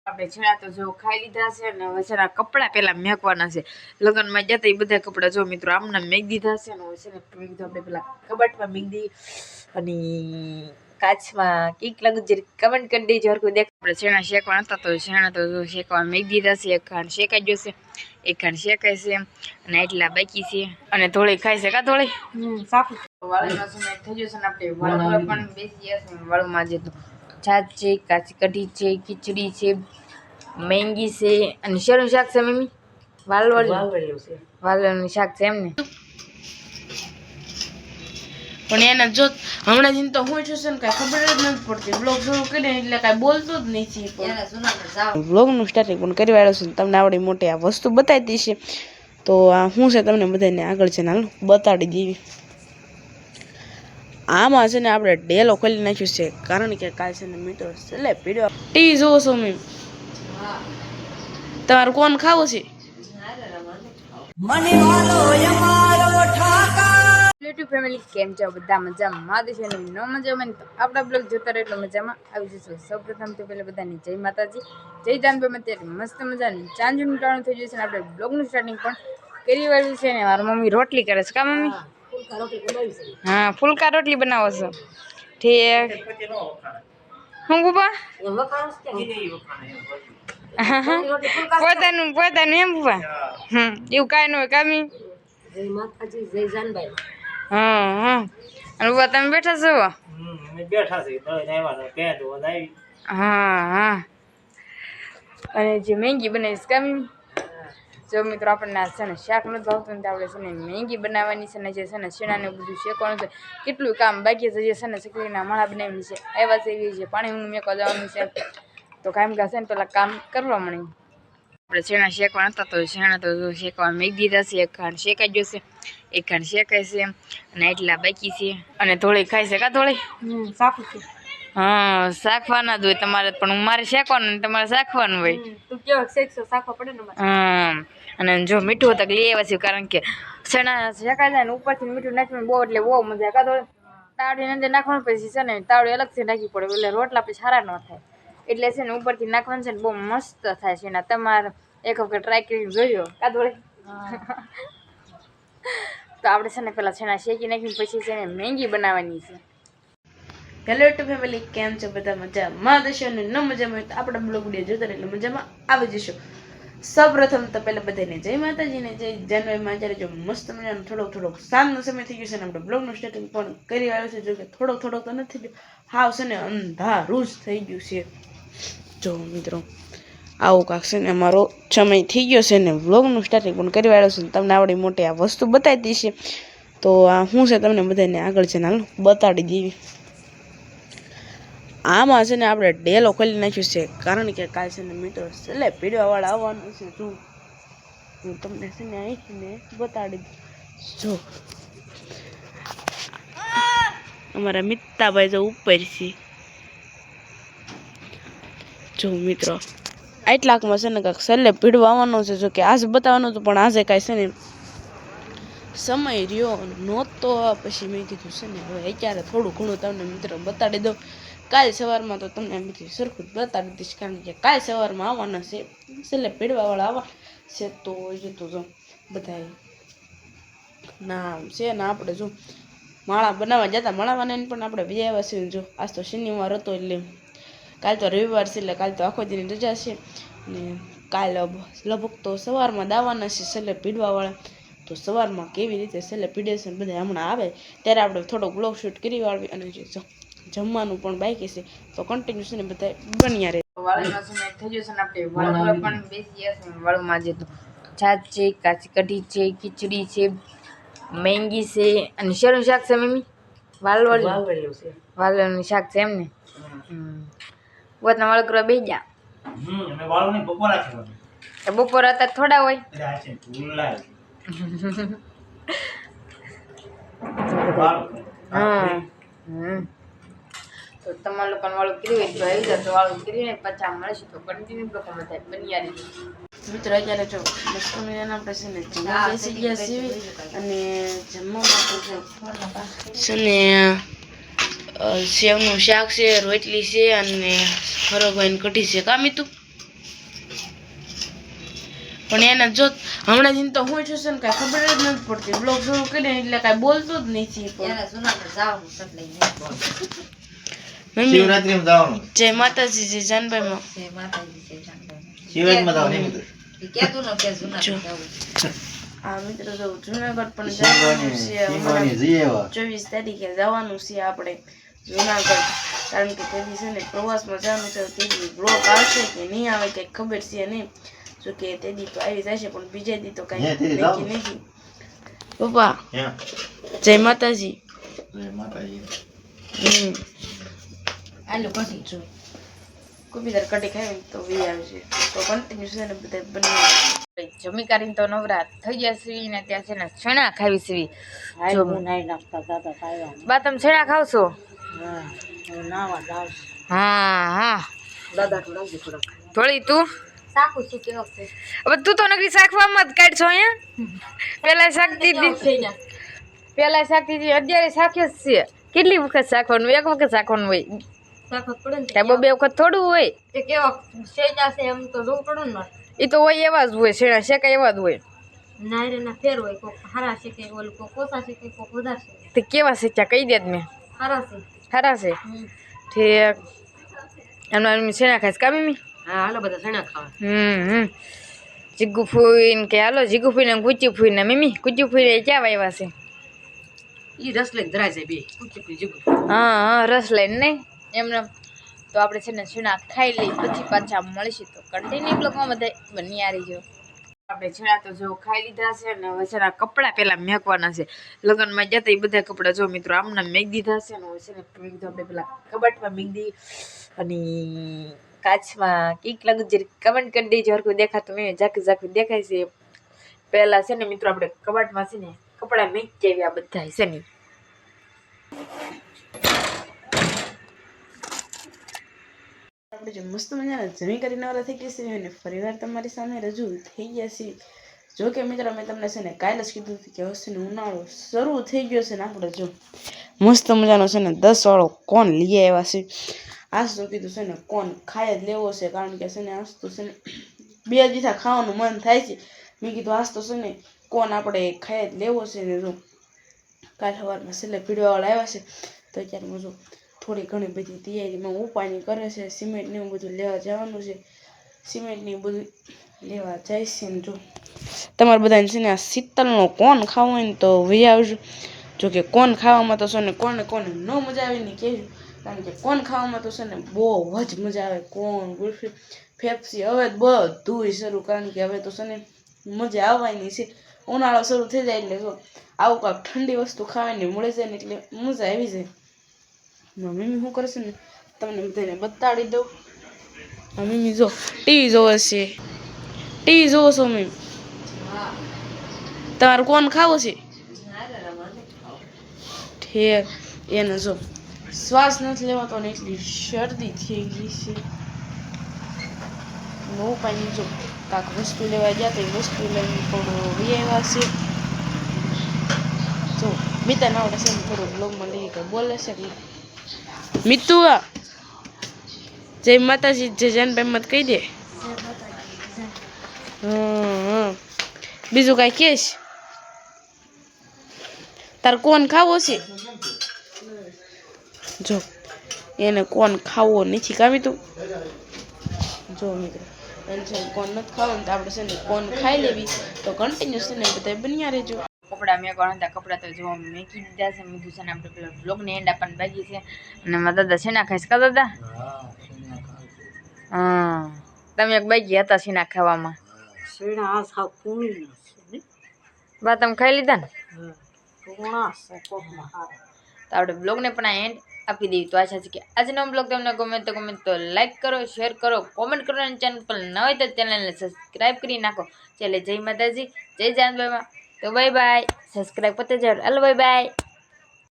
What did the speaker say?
આપણે છેડા તો જો ખાઈ લીધા છે ને હવે છે કપડાં પેલા મેકવાના છે. લગ્નમાં જતા એ બધા કપડાં જો મિત્રો આમના મેક દીધા છે ને હવે છે ને આપણે પેલા કબાટમાં મેક દઈએ અને કાચમાં કઈક લાગુ જરી કમેન્ટ કરી દેજો. હરખું દેખ આપણે છેણા શેકવા હતા તો છેણા તો શેકવા મેક દીધા છે. એક ખાંડ શેકાઈ જશે, એક ખાંડ શેકાય છે અને એટલા બાકી છે. અને થોડી ખાઈ છે કા થોડી સાકું વાળુમાં સમય થઈ જશે ને આપણે વાળું પણ બેસી જશે. વાળુમાં જે છાશ છે, કાચી કઢી છે, ખીચડી છે, મેંગી છે અને શેનું શાક છે મમ્મી? વાલવાનું શાક છે એમને. પણ એને જો હમણાં જીન તો હું છું ને કઈ ખબર જ નથી પડતી. બ્લોગ શરૂ કરીને એટલે કઈ બોલતો જ નથી. બ્લોગનું સ્ટાર્ટિંગ પણ કરી વાળો છું. તમને આવડી મોટી આ વસ્તુ બતાવી દઈશે તો આ શું છે તમને બધાને આગળ છે ને હાલ બતાડી દેવી. આમાં છે ને આપણે ડેલો ખોલી નાખ્યું છે કારણ કે કાલ છે ને મિત્રો એટલે પીડ્યો ટીવી જોવો છો મેં? તમારે કોણ ખાવું છે? યુટ્યુબ ફેમિલી કેમ છો બધા? મજામાં માદે છે ને ન મજામાં તો આપણા બ્લોગ જોતા રહે એટલે મજામાં આવી જશું. સૌપ્રથમ તો પહેલા બધાની જય માતાજી, જય જાનભાઈ. અત્યારે મસ્ત મજાની ચાંદનું ટાણું થઈ જશે ને આપણે બ્લોગનું સ્ટાર્ટિંગ પણ કરી વાળ્યું છે ને મારી મમ્મી રોટલી કરે છે. કા મમ્મી? હા ફુલકા રોટલી બનાવો છો ઠીક. હું બુબા પોતાનું એમ બુબા? એવું કાંઈ ન હોય કામી. હા હા અને બુબા તમે બેઠા છો? હા હા અને જે મેંગી બનાવીશ કામી. જો મિત્રો આપણને છે ને શાક નથી ભાવતું ને આપણે છે ને મેંગી બનાવવાની છે ને જે છે ને શેણાને બધું શેકવાનું છે. કેટલું કામ બાકી છે. જે છે ને ચકલીના માળા બનાવવાની છે, આવ્યા છે એવી છે, પાણી ઊંઘ મેકવા જવાનું છે તો કામ છે ને પેલા કામ કરવા મળી. આપણે શેણા શેકવા હતા તો શેણા તો શેકવા મેક દીધા છે. એક ખાંડ શેકાઈ જશે, એક ખાંડ શેકાય છે અને એટલા બાકી છે. અને થોડી ખાઈ છે કા થોડી સાકું છે? હા શાકવાના જ હોય તમારે પણ મારે શેકવાનું તમારે શાકવાનું હોય. તું કેવો શેકશો શાકવા પડે ને. હા અને જો મીઠું તક લઈ આવ્યા છે કારણ કે ચણા શેકાઈ જાય ને ઉપરથી મીઠું નાખવાનું બહુ એટલે બહુ મજા. કાં તો તાવડીની અંદર નાખવાનું પછી છે ને તાવડી અલગથી નાખવી પડે એટલે રોટલા પછી સારા ન થાય. એટલે છે ને ઉપરથી નાખવાનું છે ને બહુ મસ્ત થાય છે. એના તમારે એક વખત ટ્રાય કરીને જોયો કા થોડી. તો આપણે છે ને પેલા છેણા શેકી નાખીને પછી છે ને મેંગી બનાવવાની છે. હેલો યુટ્યુબ ફેમિલી કેમ છો બધા? મજામાં દેશો ને ન મજામાં હોય તો આપણા બ્લોગ વિડીયો જોતા એટલે મજામાં આવી જશો. સૌપ્રથમ તો પહેલા બધાને જય માતાજીને જય જાનભાઈમાં. અત્યારે જો મસ્ત મજાનો થોડોક સાંજનો સમય થઈ ગયો છે ને આપણે બ્લોગનું સ્ટાર્ટિંગ પણ કરી આવ્યો છે. જો કે થોડોક તો નથી ગયો હાવ છે ને અંધારું જ થઈ ગયું છે. જો મિત્રો આવું કાંક છે ને અમારો સમય થઈ ગયો છે ને વ્લોગનું સ્ટાર્ટિંગ પણ કરી વાળો છે. તમને આવડી મોટી આ વસ્તુ બતાવી દઈશે તો આ શું છે તમને બધાને આગળ છે ને હાલ બતાડી દેવી. આમાં છે ને આપણે ડેલો ખોલી નાખ્યું છે કારણ કે કાલ છે ને મિત્રો એટલે પીડવા વાળા આવવાનું છે. હું તમને છે ને અહીંથી ને બતાડી જો અમારા મિત્તાભાઈ જો ઉપર છે. જો મિત્રો આટલાકમાં છે ને કાંઈક છેલ્લે પીડવા આવવાનું છે. જો કે આજ બતાવવાનું હતું પણ આજે કાંઈ છે ને સમય રહ્યો નહોતો. પછી મેં કીધું છે ને હવે અત્યારે થોડું ઘણું તમને મિત્રો બતાડી દઉં. કાલ સવારમાં તો તમને એમ સરખું જ બતાડી દઈશ કારણ કે કાલ સવારમાં આવવાના છે. છેલ્લે પીડવાવાળા આવવા છે તો એ તો જો બધા ના છે ને આપણે જો માળા બનાવવા જતા માળાવાને પણ આપણે બે આવ્યા છીએ. જો આજ તો શનિવાર હતો એટલે કાલ તો રવિવાર છે એટલે કાલ તો આખો દિન રજા છે. ને કાલ લગભગ તો સવારમાં દાવાના છે છેલ્લે પીડવાવાળા. તો સવારમાં કેવી રીતે છેલ્લે પીડે છે બધા હમણાં આવે ત્યારે આપણે થોડોક બ્લોગ શૂટ કરી વાળવી. અને જમવાનું પણ બાકી છે તો કન્ટિન્યુ છે ને બધા બન્યા રહે. વાળુમાં સમય થઈ જશે ને આપણે વાળું પણ બેસી જશે. વાળુમાં જે તો છાશ છે, કાચી કઢી છે, ખીચડી છે, મેંગી છે અને શેનું શાક છે મમ્મી? વાલવાનું શાક છે એમને. પોતના વાળ કરવા બેસી ગયા. બપોર હતા થોડા હોય. હા તો તમારા લોકોને વાળું કર્યું હોય તો આવી જાય તો વાળું કરીને પાછા મળીશું તો કન્ટિન્યુ લોકો બધા બની મિત્રો. અત્યારે જો મસ્ત મજાના આપણે છે ને જમવા બેસી ગયા છીએ અને જમવામાં છે ને સેવનું શાક છે, રોટલી છે અને ખરોભાઈની કઢી છે. કામી તું પણ એને જો હમણાં દિન તો હું છું ને કાંઈ ખબર જ નથી પડતી બ્લોગ શરૂ કરીને એટલે કાંઈ બોલતો જ નથી શિવરાત્રીમાં જવાનું જય માતાજી જય જાનભાઈ હા મિત્રો જો જુનાગઢ પણ જવાનું છે 24 તારીખે જવાનું છે આપણે જુનાગઢ કારણ કે તેથી છે ને પ્રવાસમાં જવાનું છે તેથી બ્લોગ આવશે કે નહીં આવે કંઈ ખબર છે નહીં જો કે તે દી તો આવી જશે પણ બીજા દી તો કાંઈ નક્કી નથી પપ્પા જય માતાજી આલો કઢી જો કોબીદાર કઢી ખાવી તો વી આવશે તો કન્ટિન્યુ છે ને બધા બની જમી કરીને તો નવરા થઈ ગયા સીવી ને ત્યાં છે ને છણા ખાવી સીવી જો બા તમે છણા ખાવશો હા થોડી તું હવે તું તો નકરી શાકવામાં જ કાઢશો અહીંયા પેલા શાક દીધી અત્યારે શાકે જ છે કેટલી વખત શાકવાનું એક વખત શાકવાનું હોય બે વખત થોડું હોય એ તો હોય એવા જ હોય શેણા શેકા એવા જ હોય તે કેવા શેચ્યા કહી દે મેં હારા છે ઠીક એમના શેણા ખાઈશ કા મમ્મી જીગુ ફૂઈને કે હાલો જીગુ ફૂઈને ગુચી ફૂઈને મમ્મી ગુચી ફૂઈને ક્યાં વાવ્યા છે હા રસ લઈને નહીં એમને તો આપણે છે ને છીણા ખાઈ લઈ પછી પાછા મળીશું તો કન્ટિન્યુ બ્લોગમાં બધા બની આ રહીજો આપણે છીણા તો જો ખાઈ લીધા છે ને હવે છે ને કપડાં પહેલાં મેકવાના છે લગ્નમાં જતા એ બધા કપડાં જો મિત્રો આમના મેક દીધા છે ને હવે છે ને મેં કીધું આપણે પેલા કબાટમાં મેક દી અને કાચમાં કીક લાગુ જરી કમેન્ટ કરી દેજો હર કોઈ દેખાતું મેં ઝાંખું દેખાય છે પહેલાં છે ને મિત્રો આપણે કબાટમાં છે ને કપડાં મેક જેવી આ બધા છે ને આપણે જે મસ્ત મજાના જમી કરીને નવરા થઈ ગયા છે અને ફરીવાર તમારી સામે રજૂ થઈ ગયા છે જો કે મિત્રો મેં તમને છે ને કાલે જ કીધું હતું કે હવે ને ઉનાળો શરૂ થઈ ગયો છે ને આપણે જો મસ્ત મજાનો છે ને 10 વાળો કોન લઈ આવ્યા છે આજ તો કીધું છે ને કોન ખાઈ જ લેવો છે કારણ કે છે ને આજ તો છે ને 2 દિવસા ખાવાનું મન થાય છે મેં કીધું આજ તો છે ને કોન આપણે ખાઈ જ લેવો છે ને જો કાલ સવારમાં છેલ્લે પીડવાવાળા આવ્યા છે તો અત્યારે જો થોડી ઘણી બધી તૈયારીમાં ઉપાયની કરે છે સિમેન્ટ ને એવું બધું લેવા જવાનું છે સિમેન્ટ ને બધું લેવા જાય છે ને જો તમારે બધાને છે ને આ શીતળનો કોન ખાવો હોય ને તો વહી આવજો જો કે કોન ખાવામાં તો છે ને કોને ન મજા આવે ને કહેજો કારણ કે કોન ખાવામાં તો છે ને બહુ જ મજા આવે કોન ગુલ્ફી ફેફસી હવે બધું શરૂ કારણ કે હવે તો છે ને મજા આવવાની છે ઉનાળો શરૂ થઈ જાય એટલે જો આવું કાંઈક ઠંડી વસ્તુ ખાવાની મળે છે ને એટલે મજા આવી જાય મમ્મી શું કરે છે ને તમને બધાને બતાડી દઉં મમ્મી જો ટીવી જોવે છે ટીવી જોવો છો મમ્મી તમારે કોણ ખાવું છે ઠીક એને જો શ્વાસ નથી લેવાતો ને એટલી શરદી થઈ ગઈ છે બહુ પાણી જો કાંક વસ્તુ લેવા ગયા તો એ વસ્તુ લઈને પણ વી આવ્યા છે જો બીતા ના આવડે છે ને થોડું બ્લોગમાં લઈ કે બોલે છે કે મિતુ જય માતાજી જય જાનભાઈ મત કહી દે બીજું કાંઈ કહેશ તાર કોણ ખાવો છે જો એને કોણ ખાવો નથી કામી તું જો મિત્રો એને છે કોણ નથી ખાવાનું તો આપણે છે ને કોણ ખાઈ લેવી તો કન્ટિન્યુઅસ છે ને બધા બન્યા રહેજો કપડાં મેકવાના હતા કપડાં તો જો મેકી દીધા છે મેં કીધું છે ને આપણે પેલા બ્લોગને એન્ડ આપવાની બાકી છે અને મારા દાદા શેના ખાઈશ કા દાદા હા તમે એક બાકી હતા શેના ખાવામાં બા તમે ખાઈ લીધા ને તો આપણે બ્લોગને પણ આ એન્ડ આપી દઈએ તો આશા છે કે આજનો બ્લોગ તમને ગમે તો લાઈક કરો શેર કરો કોમેન્ટ કરો અને ચેનલ પર ન હોય તો ચેનલને સબસ્ક્રાઈબ કરી નાખો ચાલે જય માતાજી જય જાનભાઈમાં તો બાય બાય સબસ્ક્રાઈબ પતે જાવ હાલો બાય બાય